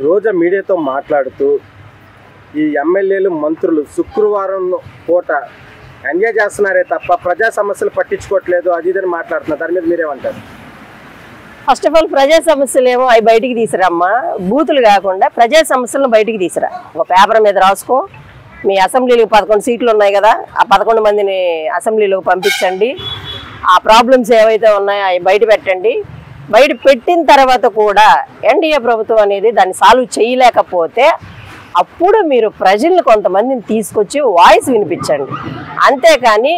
రోజా మీడియాతో మాట్లాడుతూ ఈ ఎమ్మెల్యేలు మంత్రులు శుక్రవారం పూట ఎంజాయ్ చేస్తున్నారే తప్ప ప్రజా సమస్యలు పట్టించుకోవట్లేదు అది ఇదని మాట్లాడుతున్నారు. దాని మీద మీరేమంటారు? ఫస్ట్ ఆఫ్ ఆల్ ప్రజా సమస్యలు ఏమో అవి బయటికి తీసుకురమ్మా, బూతులు కాకుండా ప్రజా సమస్యలను బయటికి తీసుకురా. ఒక పేపర్ మీద రాసుకో. మీ అసెంబ్లీలో 11 సీట్లు ఉన్నాయి కదా, ఆ 11 మందిని అసెంబ్లీలోకి పంపించండి. ఆ ప్రాబ్లమ్స్ ఏవైతే ఉన్నాయో అవి బయట పెట్టండి. బయట పెట్టిన తర్వాత కూడా ఎన్డీఏ ప్రభుత్వం అనేది దాన్ని సాల్వ్ చేయలేకపోతే అప్పుడు మీరు ప్రజలను కొంతమందిని తీసుకొచ్చి వాయిస్ వినిపించండి. అంతేకాని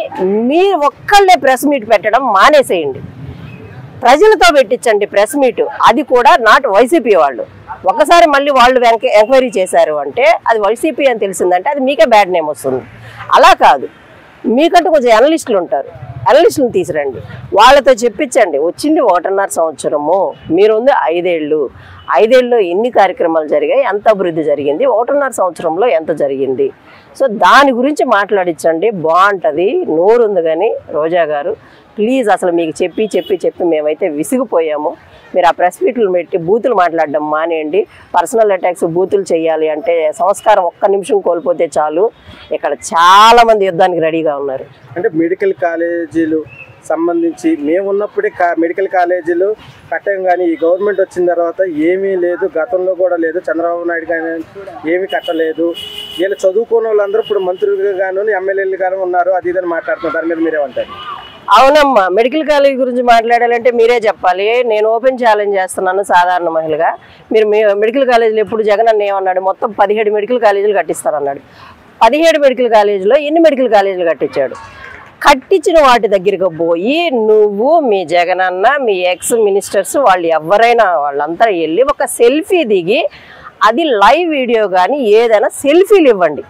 మీరు ఒక్కళ్ళే ప్రెస్ మీట్ పెట్టడం మానేసేయండి. ప్రజలతో పెట్టించండి ప్రెస్ మీట్. అది కూడా నాట్ వైసీపీ వాళ్ళు. ఒకసారి మళ్ళీ వాళ్ళు ఎంక్వైరీ చేశారు అంటే అది వైసీపీ అని తెలిసిందంటే అది మీకే బ్యాడ్ నేమ్ వస్తుంది. అలా కాదు, మీకంటూ కొంచెం అనలిస్టులు ఉంటారు, అనలిస్టులను తీసురండి, వాళ్ళతో చెప్పించండి. వచ్చింది 1.5 సంవత్సరము, మీరుంది 5 ఏళ్ళు. 5 ఏళ్ళలో ఎన్ని కార్యక్రమాలు జరిగాయి, ఎంత అభివృద్ధి జరిగింది, 1.5 సంవత్సరంలో ఎంత జరిగింది. సో దాని గురించి మాట్లాడించండి, బాగుంటుంది. నోరుంది కానీ రోజా గారు ప్లీజ్, అసలు మీకు చెప్పి చెప్పి చెప్పి మేమైతే విసిగిపోయాము. మీరు ఆ ప్రెస్ మీట్లు పెట్టి బూతులు మాట్లాడడం మానేయండి. పర్సనల్ అటాక్స్ బూతులు చేయాలి అంటే సంస్కారం ఒక్క నిమిషం కోల్పోతే చాలు. ఇక్కడ చాలామంది యుద్ధానికి రెడీగా ఉన్నారు. అంటే మెడికల్ కాలేజీలు సంబంధించి మేము ఉన్నప్పుడే మెడికల్ కాలేజీలు కట్టాం కానీ ఈ గవర్నమెంట్ వచ్చిన తర్వాత ఏమీ లేదు, గతంలో కూడా లేదు. చంద్రబాబు నాయుడు కానీ ఏమీ కట్టలేదు. వీళ్ళు చదువుకున్న వాళ్ళందరూ ఇప్పుడు మంత్రులుగా గాను ఎమ్మెల్యేలు గాను ఉన్నారు, అది ఇదని మాట్లాడుతున్నారు. దాని మీద మీరేమంటారు? అవునమ్మా, మెడికల్ కాలేజ్ గురించి మాట్లాడాలంటే మీరే చెప్పాలి. నేను ఓపెన్ ఛాలెంజ్ చేస్తున్నాను సాధారణ మహిళగా. మీరు మెడికల్ కాలేజీలు ఎప్పుడు జగన్ అన్న ఏమన్నాడు, మొత్తం 17 మెడికల్ కాలేజీలు కట్టిస్తారన్నాడు. 17 మెడికల్ కాలేజీలో ఎన్ని మెడికల్ కాలేజీలు కట్టించాడు? కట్టించిన వాటి దగ్గరికి పోయి నువ్వు, మీ జగనన్న, మీ ఎక్స్ మినిస్టర్స్ వాళ్ళు ఎవరైనా వాళ్ళంతా వెళ్ళి ఒక సెల్ఫీ దిగి అది లైవ్ వీడియో కానీ ఏదైనా సెల్ఫీలు ఇవ్వండి.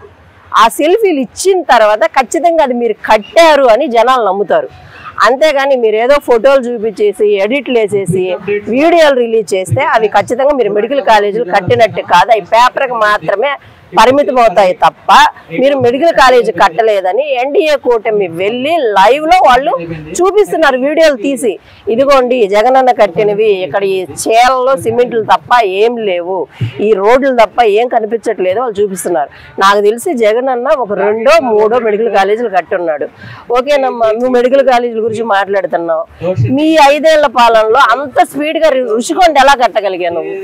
ఆ సెల్ఫీలు ఇచ్చిన తర్వాత ఖచ్చితంగా అది మీరు కట్టారు అని జనాలు నమ్ముతారు. అంతేగాని మీరు ఏదో ఫోటోలు చూపించేసి ఎడిట్లు వేసేసి వీడియోలు రిలీజ్ చేస్తే అవి ఖచ్చితంగా మీరు మెడికల్ కాలేజీలు కట్టినట్టు కాదు. అవి పేపర్కి మాత్రమే పరిమితం అవుతాయి తప్ప మీరు మెడికల్ కాలేజీ కట్టలేదని ఎన్డీఏ కూటమి వెళ్ళి లైవ్లో వాళ్ళు చూపిస్తున్నారు వీడియోలు తీసి. ఇదిగోండి జగనన్న కట్టినవి, ఇక్కడ ఈ చేలలో సిమెంట్లు తప్ప ఏం లేవు, ఈ రోడ్లు తప్ప ఏం కనిపించట్లేదు వాళ్ళు చూపిస్తున్నారు. నాకు తెలిసి జగనన్న ఒక 2 or 3 మెడికల్ కాలేజీలు కట్టున్నాడు. ఓకేనమ్మా, నువ్వు మెడికల్ కాలేజీల గురించి మాట్లాడుతున్నావు. మీ 5 ఏళ్ల పాలనలో అంత స్పీడ్గా రుషికొండ ఎలా కట్టగలిగావు నువ్వు?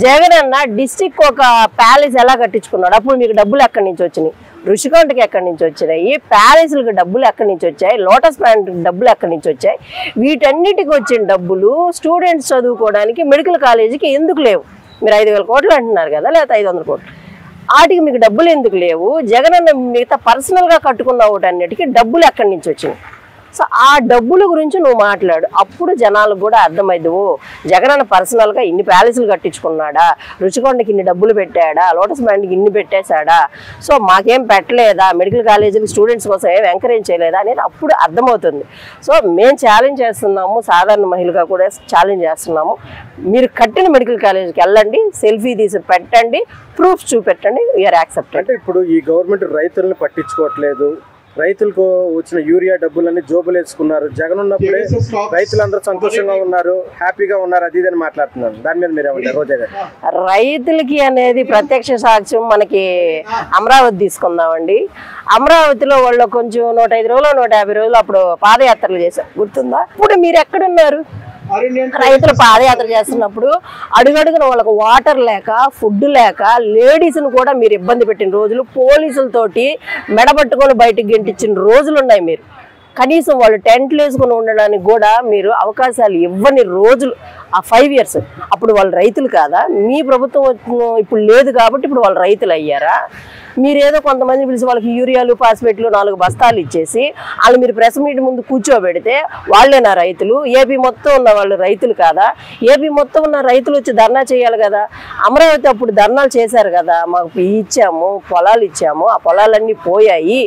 జగనన్న డిస్టిక్ ఒక ప్యాలెస్ ఎలా కట్టించుకున్నాడు? అప్పుడు మీకు డబ్బులు ఎక్కడి నుంచి వచ్చినాయి? రుషికొండకి ఎక్కడి నుంచి వచ్చినాయి? ప్యాలెస్లకు డబ్బులు ఎక్కడి నుంచి వచ్చాయి? లోటస్ ప్లాంట్కి డబ్బులు ఎక్కడి నుంచి వచ్చాయి? వీటన్నిటికి వచ్చిన డబ్బులు స్టూడెంట్స్ చదువుకోవడానికి మెడికల్ కాలేజీకి ఎందుకు లేవు? మీరు 5,000 కోట్లు అంటున్నారు కదా, లేకపోతే 500 కోట్లు. వాటికి మీకు డబ్బులు ఎందుకు లేవు? జగనన్న మిగతా పర్సనల్గా కట్టుకున్న వాటన్నిటికీ డబ్బులు ఎక్కడి నుంచి వచ్చినాయి? సో ఆ డబ్బుల గురించి నువ్వు మాట్లాడు. అప్పుడు జనాలకు కూడా అర్థమైంది, ఓ జగనన్న పర్సనల్గా ఇన్ని ప్యాలెస్లు కట్టించుకున్నాడా, రుచికొండకి ఇన్ని డబ్బులు పెట్టాడా, లోటస్ బ్యాండ్కి ఇన్ని పెట్టేశాడా, సో మాకేం పెట్టలేదా, మెడికల్ కాలేజీకి స్టూడెంట్స్ కోసం ఏం ఎంకరేజ్ చేయలేదా అనేది అప్పుడు అర్థమవుతుంది. సో మేము ఛాలెంజ్ చేస్తున్నాము, సాధారణ మహిళగా కూడా ఛాలెంజ్ చేస్తున్నాము. మీరు కట్టిన మెడికల్ కాలేజీకి వెళ్ళండి, సెల్ఫీ తీసి పెట్టండి, ప్రూఫ్స్ చూపెట్టండి, వీఆర్ యాక్సెప్టెడ్. అంటే ఇప్పుడు ఈ గవర్నమెంట్ రైతులను పట్టించుకోవట్లేదు, రైతులకు వచ్చిన యూరియా డబ్బులన్నీ జోబులు వేసుకున్నారు. జగన్ ఉన్నప్పుడే రైతులందరూ సంతోషంగా ఉన్నారు, హ్యాపీగా ఉన్నారు, అది ఇదని మాట్లాడుతున్నారు. దాని మీద మీరేమంటారు రోజా గారు? రైతులకి అనేది ప్రత్యక్ష సాక్ష్యం మనకి అమరావతి తీసుకుందామండి. అమరావతిలో వాళ్ళు కొంచెం 105 రోజులు 150 రోజులు అప్పుడు పాదయాత్రలు చేశారు, గుర్తుందా? ఇప్పుడు మీరు ఎక్కడున్నారు? రైతులు పాదయాత్ర చేస్తున్నప్పుడు అడుగడుగున వాళ్ళకు వాటర్ లేక, ఫుడ్ లేక, లేడీస్ను కూడా మీరు ఇబ్బంది పెట్టిన రోజులు, పోలీసులతోటి మెడబట్టుకొని బయటకు గెంటించిన రోజులు ఉన్నాయి. మీరు కనీసం వాళ్ళు టెంట్లు వేసుకొని ఉండడానికి కూడా మీరు అవకాశాలు ఇవ్వని రోజులు ఆ 5 years. అప్పుడు వాళ్ళు రైతులు కాదా? మీ ప్రభుత్వం ఇప్పుడు లేదు కాబట్టి ఇప్పుడు వాళ్ళు రైతులు అయ్యారా? మీరేదో కొంతమంది పిలిచి వాళ్ళకి యూరియాలు, ఫాస్ఫేట్లు 4 బస్తాలు ఇచ్చేసి వాళ్ళు మీరు ప్రెస్ మీట్ ముందు కూర్చోబెడితే వాళ్ళేనా రైతులు? ఏపీ మొత్తం ఉన్న వాళ్ళు రైతులు కాదా? ఏపీ మొత్తం ఉన్న రైతులు వచ్చి ధర్నా చేయాలి కదా. అమరావతి అప్పుడు ధర్నాలు చేశారు కదా, మాకు ఇచ్చాము, పొలాలు ఇచ్చాము, ఆ పొలాలన్నీ పోయాయి,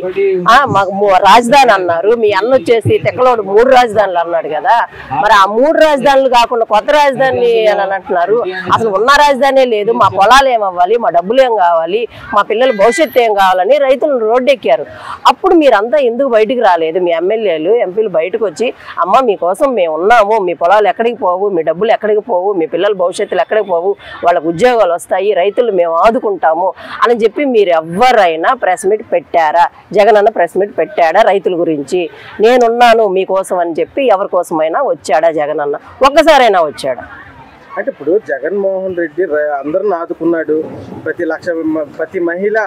మాకు రాజధాని అన్నారు. మీ అన్న వచ్చేసి తెక్కలోడు 3 రాజధానులు అన్నాడు కదా. మరి ఆ 3 రాజధానులు కాకుండా కొత్త రాజధాని అని అంటున్నారు. అసలు ఉన్న రాజధానే లేదు. మా పొలాలు ఏమవ్వాలి, మా డబ్బులు ఏం కావాలి, మా పిల్లల భవిష్యత్తు ఏం కావాలని రైతులు రోడ్డెక్కారు. అప్పుడు మీరంతా ఎందుకు బయటికి రాలేదు? మీ ఎమ్మెల్యేలు ఎంపీలు బయటకు వచ్చి అమ్మ మీకోసం మేము ఉన్నాము, మీ పొలాలు ఎక్కడికి పోవు, మీ డబ్బులు ఎక్కడికి పోవు, మీ పిల్లల భవిష్యత్తులు ఎక్కడికి పోవు, వాళ్ళకు ఉద్యోగాలు వస్తాయి, రైతులు మేము ఆదుకుంటాము అని చెప్పి మీరు ఎవరైనా ప్రెస్ మీట్ పెట్టారా? జగన్ అన్న ప్రెస్ మీట్ పెట్టాడా రైతుల గురించి? నేనున్నాను మీకోసం అని చెప్పి ఎవరి కోసమైనా వచ్చాడా జగన్ అన్న? ఒక్కసారైనా వచ్చాడా? అంటే ఇప్పుడు జగన్మోహన్ రెడ్డి అందరిని ఆదుకున్నాడు, ప్రతి మహిళ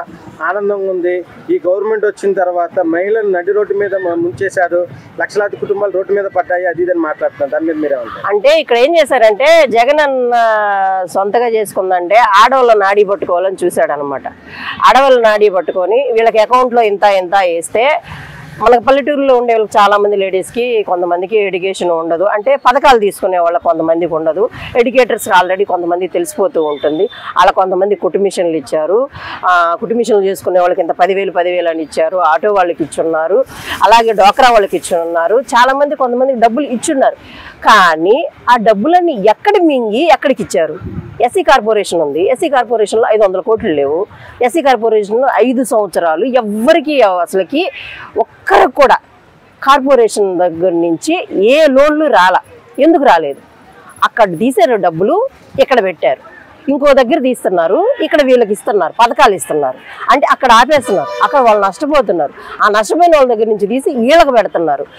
ఆనందంగా ఉంది. ఈ గవర్నమెంట్ వచ్చిన తర్వాత మహిళలు నడి రోడ్డు మీద ముంచేశారు, లక్షలాది కుటుంబాలు రోడ్డు మీద పడ్డాయి, అది ఇదని మాట్లాడుతున్నారు. దాని మీద మీరేమంటారు? అంటే ఇక్కడ ఏం చేశారంటే జగన్ అన్న సొంతగా చేసుకుందంటే ఆడవాళ్ళ నాడీ పట్టుకోవాలని చూశాడు అనమాట. ఆడవాళ్ళ నాడీ పట్టుకొని వీళ్ళకి అకౌంట్లో ఇంత వేస్తే మనకు పల్లెటూరులో ఉండే వాళ్ళకి చాలామంది లేడీస్కి కొంతమందికి ఎడ్యుకేషన్ ఉండదు, అంటే పథకాలు తీసుకునే వాళ్ళకి కొంతమందికి ఉండదు. ఎడ్యుకేటర్స్ ఆల్రెడీ కొంతమంది తెలిసిపోతూ ఉంటుంది. అలా కొంతమంది కుటుంబిషన్లు ఇచ్చారు, కుటుంబిషన్లు చేసుకునే వాళ్ళకి ఇంత 10,000 అని ఇచ్చారు, ఆటో వాళ్ళకి ఇచ్చున్నారు, అలాగే డోక్రా వాళ్ళకి ఇచ్చున్నారు, చాలామంది కొంతమందికి డబ్బులు ఇచ్చున్నారు. కానీ ఆ డబ్బులన్నీ ఎక్కడ మింగి ఎక్కడికి ఇచ్చారు? ఎస్సీ కార్పొరేషన్ ఉంది, ఎస్సీ కార్పొరేషన్లో 500 కోట్లు లేవు. ఎస్సీ కార్పొరేషన్లో 5 సంవత్సరాలు ఎవ్వరికి అసలుకి ఒక్కరికి కూడా కార్పొరేషన్ దగ్గర నుంచి ఏ లోన్లు ఎందుకు రాలేదు? అక్కడ తీసారు డబ్బులు, ఇక్కడ పెట్టారు, ఇంకో దగ్గర తీస్తున్నారు, ఇక్కడ వీళ్ళకి ఇస్తున్నారు, పథకాలు ఇస్తున్నారు, అంటే అక్కడ ఆపేస్తున్నారు, అక్కడ వాళ్ళు నష్టపోతున్నారు. ఆ నష్టపోయిన వాళ్ళ దగ్గర నుంచి తీసి వీళ్ళకి పెడుతున్నారు.